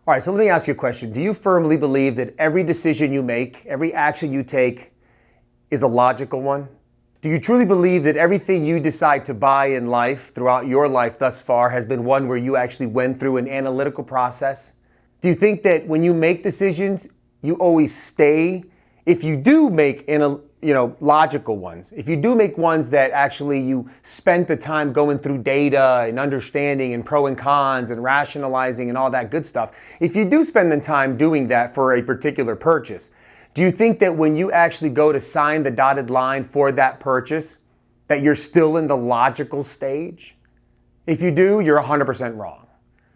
All right, so let me ask you a question. Do you firmly believe that every decision you make, every action you take is a logical one? Do you truly believe that everything you decide to buy in life, throughout your life thus far, has been one where you actually went through an analytical process? Do you think that when you make decisions, you always stay? If you do make logical ones, if you do make ones that actually you spent the time going through data and understanding and pro and cons and rationalizing and all that good stuff, if you do spend the time doing that for a particular purchase, do you think that when you actually go to sign the dotted line for that purchase, that you're still in the logical stage? If you do, you're 100% wrong.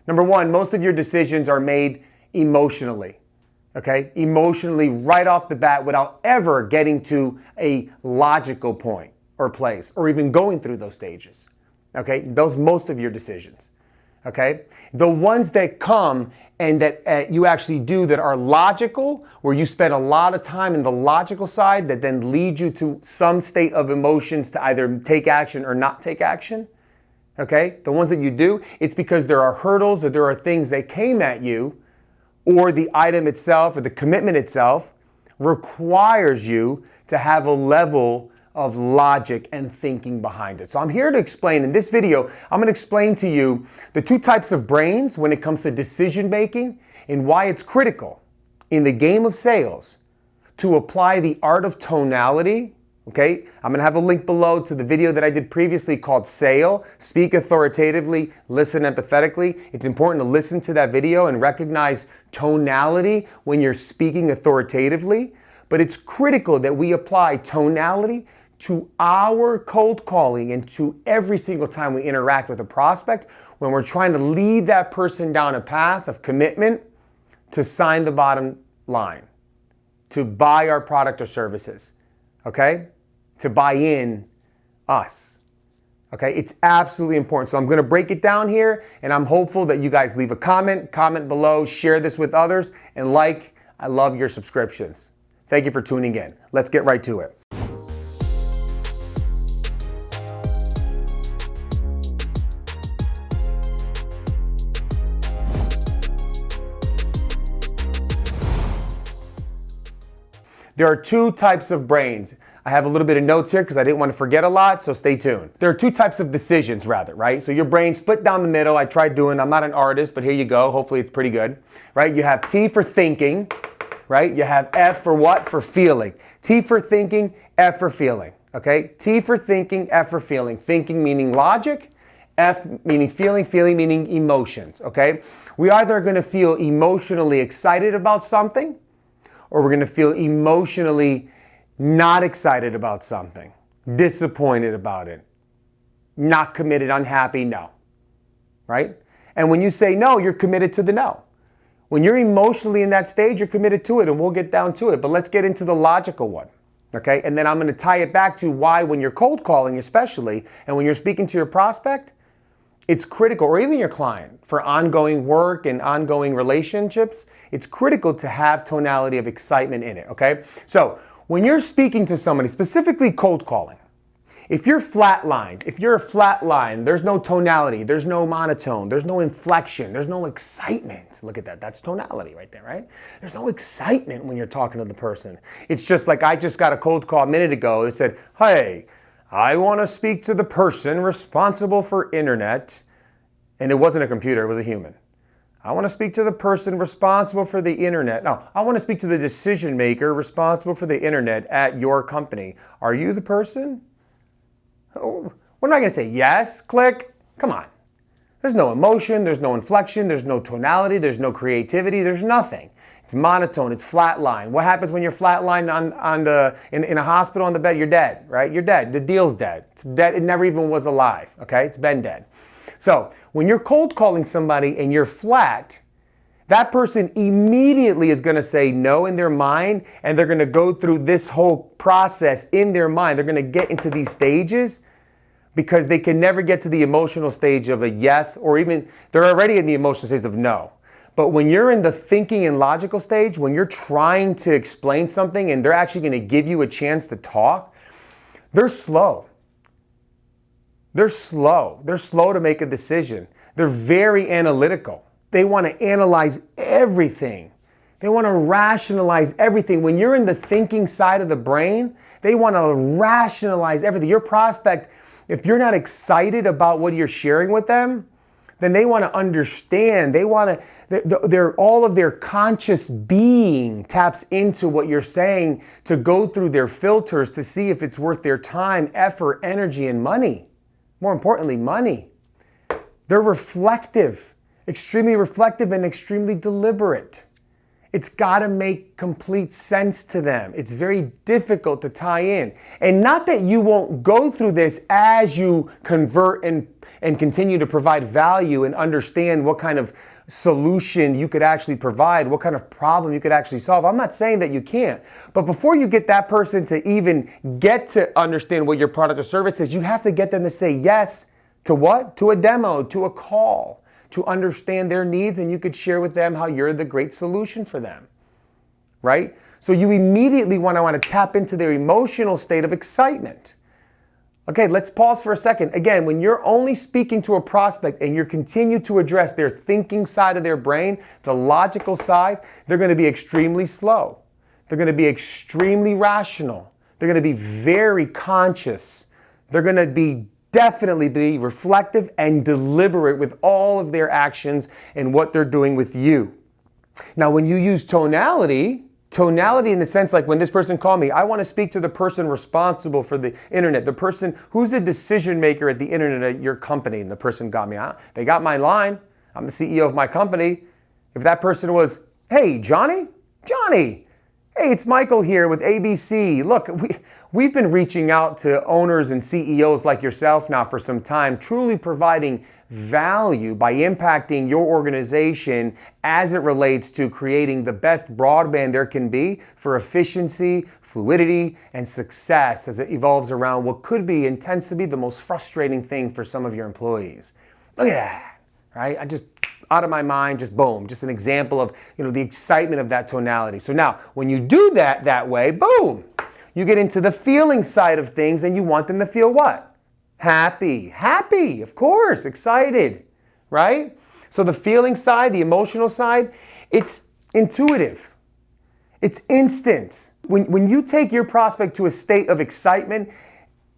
Number one, most of your decisions are made emotionally. Okay, emotionally right off the bat without ever getting to a logical point or place or even going through those stages. Okay, those most of your decisions. Okay, the ones that come and that you actually do that are logical, where you spend a lot of time in the logical side that then lead you to some state of emotions to either take action or not take action. Okay, the ones that you do, it's because there are hurdles or there are things that came at you, or the item itself or the commitment itself requires you to have a level of logic and thinking behind it. So I'm here to explain, in this video, I'm going to explain to you the two types of brains when it comes to decision making and why it's critical in the game of sales to apply the art of tonality. Okay, I'm going to have a link below to the video that I did previously called Sale, Speak Authoritatively, Listen Empathetically. It's important to listen to that video and recognize tonality when you're speaking authoritatively. But it's critical that we apply tonality to our cold calling and to every single time we interact with a prospect when we're trying to lead that person down a path of commitment to sign the bottom line, to buy our product or services. Okay? To buy in us. Okay? It's absolutely important. So I'm going to break it down here, and I'm hopeful that you guys leave a comment below, share this with others, and I love your subscriptions. Thank you for tuning in. Let's get right to it. There are two types of brains. I have a little bit of notes here because I didn't want to forget a lot, so stay tuned. There are two types of decisions rather, right? So your brain split down the middle. I tried doing, I'm not an artist, but here you go. Hopefully it's pretty good, right? You have T for thinking, right? You have F for what? For feeling. T for thinking, F for feeling, okay? T for thinking, F for feeling. Thinking meaning logic, F meaning feeling, feeling meaning emotions, okay? We either are going to feel emotionally excited about something, or we're going to feel emotionally not excited about something, disappointed about it, not committed, unhappy, no, right? And when you say no, you're committed to the no. When you're emotionally in that stage, you're committed to it, and we'll get down to it. But let's get into the logical one, okay? And then I'm going to tie it back to why when you're cold calling especially, and when you're speaking to your prospect, it's critical, or even your client, for ongoing work and ongoing relationships, it's critical to have tonality of excitement in it, okay? So when you're speaking to somebody, specifically cold calling, if you're flatlined, if you're a flatline, there's no tonality, there's no monotone, there's no inflection, there's no excitement. Look at that, that's tonality right there, right? There's no excitement when you're talking to the person. It's just like I just got a cold call a minute ago that said, hey, I want to speak to the person responsible for internet. And it wasn't a computer, it was a human. I want to speak to the person responsible for the internet. No, I want to speak to the decision maker responsible for the internet at your company. Are you the person? Oh, we're not going to say yes, click. Come on. There's no emotion, there's no inflection, there's no tonality, there's no creativity, there's nothing. It's monotone, it's flatline. What happens when you're flatlined in a hospital on the bed? You're dead, right? You're dead. The deal's dead. It's dead. It never even was alive, okay? It's been dead. So when you're cold calling somebody and you're flat, that person immediately is going to say no in their mind, and they're going to go through this whole process in their mind. They're going to get into these stages because they can never get to the emotional stage of a yes, or even they're already in the emotional stage of no. But when you're in the thinking and logical stage, when you're trying to explain something and they're actually going to give you a chance to talk, they're slow. They're slow. They're slow to make a decision. They're very analytical. They want to analyze everything. They want to rationalize everything. When you're in the thinking side of the brain, they want to rationalize everything. Your prospect, if you're not excited about what you're sharing with them, then they want to understand. They want to, all of their conscious being taps into what you're saying to go through their filters to see if it's worth their time, effort, energy, and money. More importantly, money. They're reflective, extremely reflective and extremely deliberate. It's got to make complete sense to them. It's very difficult to tie in. And not that you won't go through this as you convert and continue to provide value and understand what kind of solution you could actually provide, what kind of problem you could actually solve. I'm not saying that you can't. But before you get that person to even get to understand what your product or service is, you have to get them to say yes to what? To a demo, to a call, to understand their needs, and you could share with them how you're the great solution for them, right? So you immediately want to tap into their emotional state of excitement. Okay, let's pause for a second. Again, when you're only speaking to a prospect and you continue to address their thinking side of their brain, the logical side, they're going to be extremely slow. They're going to be extremely rational. They're going to be very conscious. They're going to definitely be reflective and deliberate with all of their actions and what they're doing with you. Now, when you use tonality in the sense like when this person called me, I want to speak to the person responsible for the internet, the person who's a decision maker at the internet at your company, and the person got me out. They got my line. I'm the CEO of my company. If that person was, hey, Johnny, hey, it's Michael here with ABC. Look, we've been reaching out to owners and CEOs like yourself now for some time, truly providing value by impacting your organization as it relates to creating the best broadband there can be for efficiency, fluidity, and success as it evolves around what could be and tends to be the most frustrating thing for some of your employees. Look at that, right? Out of my mind, just boom, just an example of, the excitement of that tonality. So now, when you do that way, boom, you get into the feeling side of things and you want them to feel what? Happy, of course, excited, right? So the feeling side, the emotional side, it's intuitive. It's instant. When you take your prospect to a state of excitement,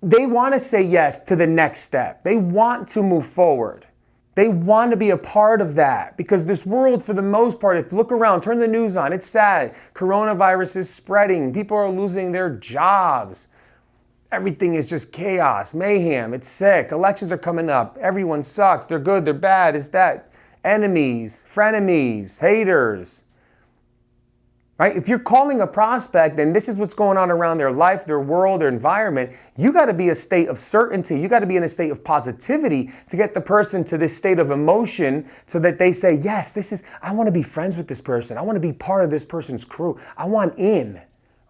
they want to say yes to the next step. They want to move forward. They want to be a part of that because this world, for the most part, if you look around, turn the news on, it's sad. Coronavirus is spreading. People are losing their jobs. Everything is just chaos, mayhem. It's sick. Elections are coming up. Everyone sucks. They're good. They're bad. Is that enemies, frenemies, haters? Right? If you're calling a prospect and this is what's going on around their life, their world, their environment, you got to be a state of certainty. You got to be in a state of positivity to get the person to this state of emotion so that they say, yes, I want to be friends with this person. I want to be part of this person's crew. I want in,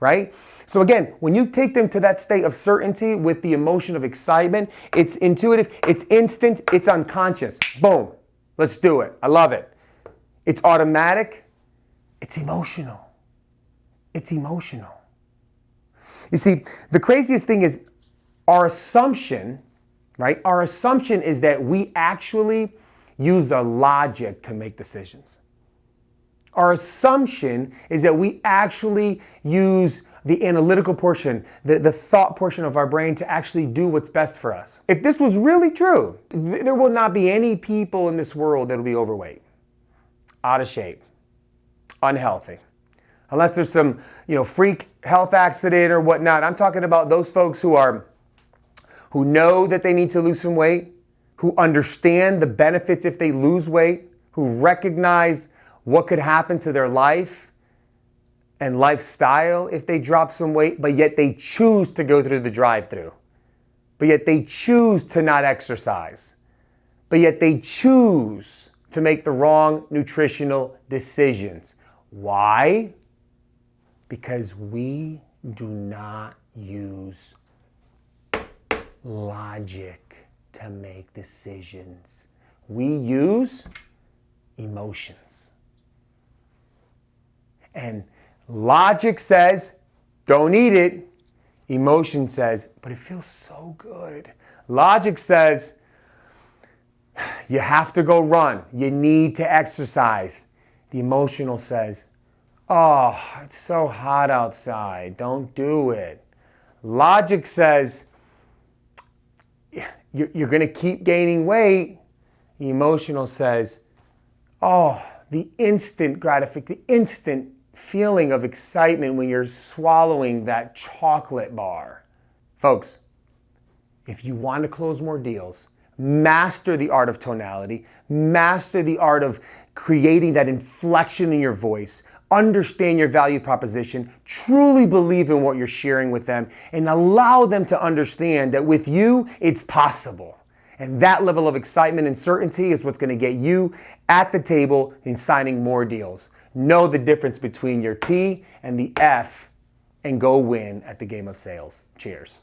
right? So again, when you take them to that state of certainty with the emotion of excitement, it's intuitive, it's instant, it's unconscious. Boom. Let's do it. I love it. It's automatic. It's emotional. It's emotional. You see, the craziest thing is our assumption, right? Our assumption is that we actually use the logic to make decisions. Our assumption is that we actually use the analytical portion, the thought portion of our brain to actually do what's best for us. If this was really true, there will not be any people in this world that will be overweight, out of shape, unhealthy. Unless there's some, freak health accident or whatnot. I'm talking about those folks who know that they need to lose some weight, who understand the benefits if they lose weight, who recognize what could happen to their life and lifestyle if they drop some weight, but yet they choose to go through the drive-thru. But yet they choose to not exercise. But yet they choose to make the wrong nutritional decisions. Why? Because we do not use logic to make decisions. We use emotions. And logic says, don't eat it. Emotion says, but it feels so good. Logic says, you have to go run. You need to exercise. The emotional says, oh, it's so hot outside. Don't do it. Logic says, you're going to keep gaining weight. The emotional says, oh, the instant gratification, the instant feeling of excitement when you're swallowing that chocolate bar. Folks, if you want to close more deals, master the art of tonality, master the art of creating that inflection in your voice, understand your value proposition, truly believe in what you're sharing with them, and allow them to understand that with you, it's possible. And that level of excitement and certainty is what's going to get you at the table in signing more deals. Know the difference between your T and the F and go win at the game of sales. Cheers.